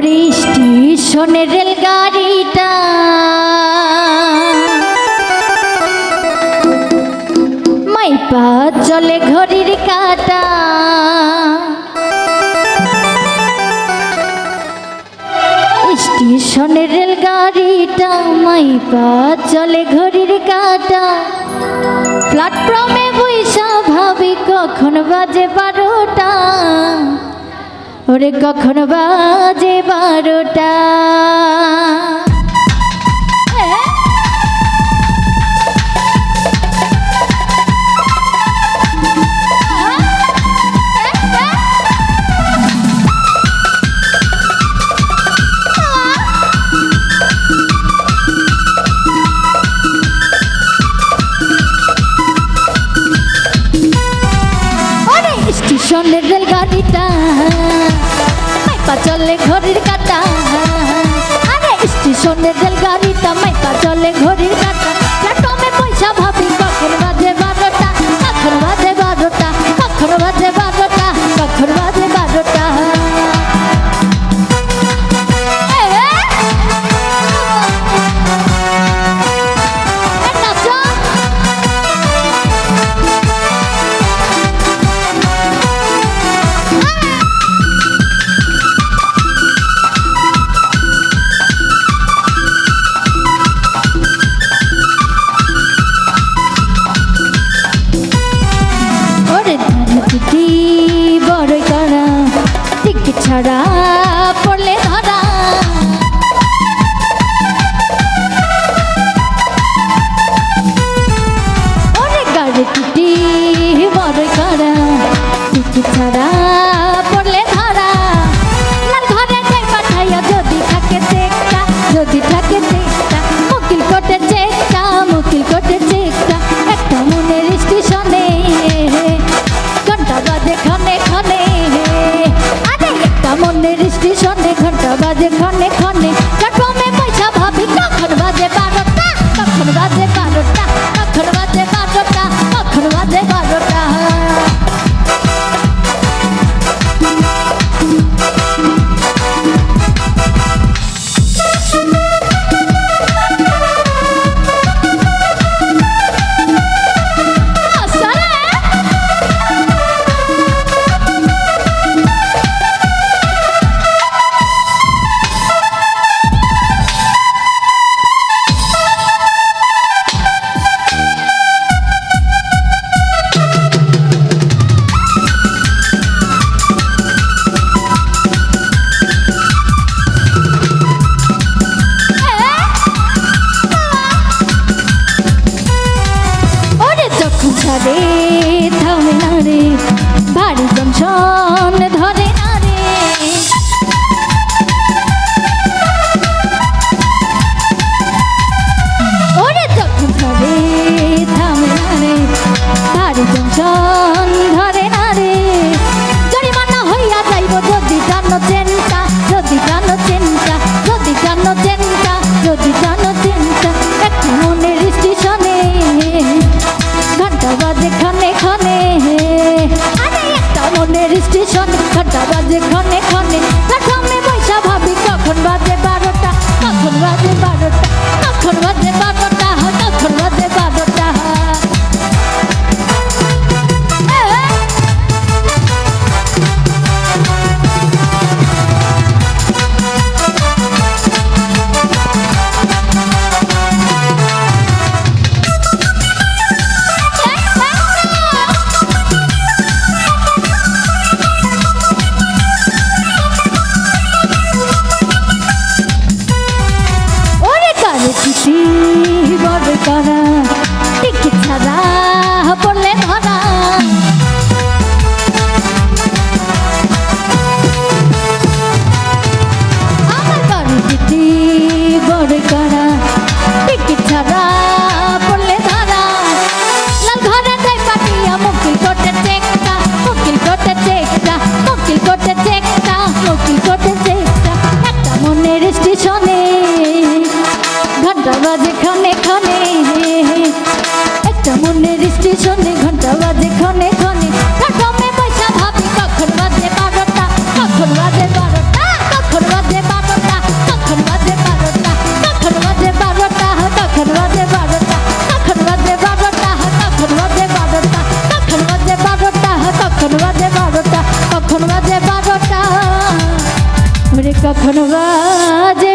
ওরে স্টেশনের রেলগাড়িটা মাইপা চলে ঘড়ির কাঁটা। স্টেশনের রেলগাড়িটা মাইপা চলে ঘড়ির কাঁটা। প্ল্যাটফর্মে বইসা ভাবি কখন বাজে 12টা, ওরে কখন বাজে 12টা। স্টেশনের রেলগাড়িটা মাইপা চলে ঘড়ির কাঁটা। আরে স্টেশনের রেলগাড়িটা মাইপা চলে ঘড়ির কাঁটা। প্ল্যাটফর্মে পয়সা ভাবি কখন বাজে 12টা, কখন বাজে 12টা, কখন বাজে 12টা, কখন বাজে 12টা। ছাড়া পড়লে ধরা, ওরে গাড়ি টুটি বড় করা, টিকিট ছাড়া পড়লে ধরা। লাল ঘরে যাই পাঠাইয়া যদি থাকে চেকটা, যদি থাকে চেকটা, মুকিল কোটে চেকটা, মুকিল কোটে চেকটা। একটা মনের স্টেশনে ঘন্টা বাজে ক্ষণে ক্ষণে, মনের স্টেশনে ঘন্টা বাজে ক্ষণে ক্ষণে। প্ল্যাটফর্মে পয়সা ভাবি কখন বাজে 12টা, কখন বাজে 12টা, কখন বাজে 12টা, কখন বাজে 12টা। রে থামে না রে, ভারী জংশন ধরে না রে। ওরে যখন ধরে থামে না রে, ভারী জংশন ধরে না রে। জরিমানা হইয়া যাইব যদি জানো চেনটা, যদি জানো চেনটা, যদি জানো চেনটা, যদি জানো চেনটা। একটা মনের স্টেশনে ঘন্টা বাজে ক্ষণে ক্ষণে, আরে একটা মনের স্টেশন ঘন্টা বাজে ক্ষণে ক্ষণে। প্ল্যাটফর্মে বইসা ভাবি কখন বাজে 12টা, কখন বাজে 12টা, কখন বাজে 12টা, কখন বাজে 12টা। বড় করা, টিকিট ছাড়া পড়লে ধরা। আমার বাড়ি চিঠি বড় করা, টিকিট ছাড়া পড়লে ধরা। লাল ঘরে যাই পাঠিয়া মুকিল কোটে চেকটা, মুকিল কোটে চেকটা, মুকিল কোটে চেকটা, মুকিল কোটে চেকটা। একটা মনের স্টেশনে ঘন্টা বাজে ক্ষণে ক্ষণে, একটা মনের স্টেশনে ঘন্টা বাজে ক্ষণে ক্ষণে। প্ল্যাটফর্মে পয়সা ভাবি কখন বাজে 12টা, কখন বাজে 12টা, কখন বাজে 12টা। যখন বাজে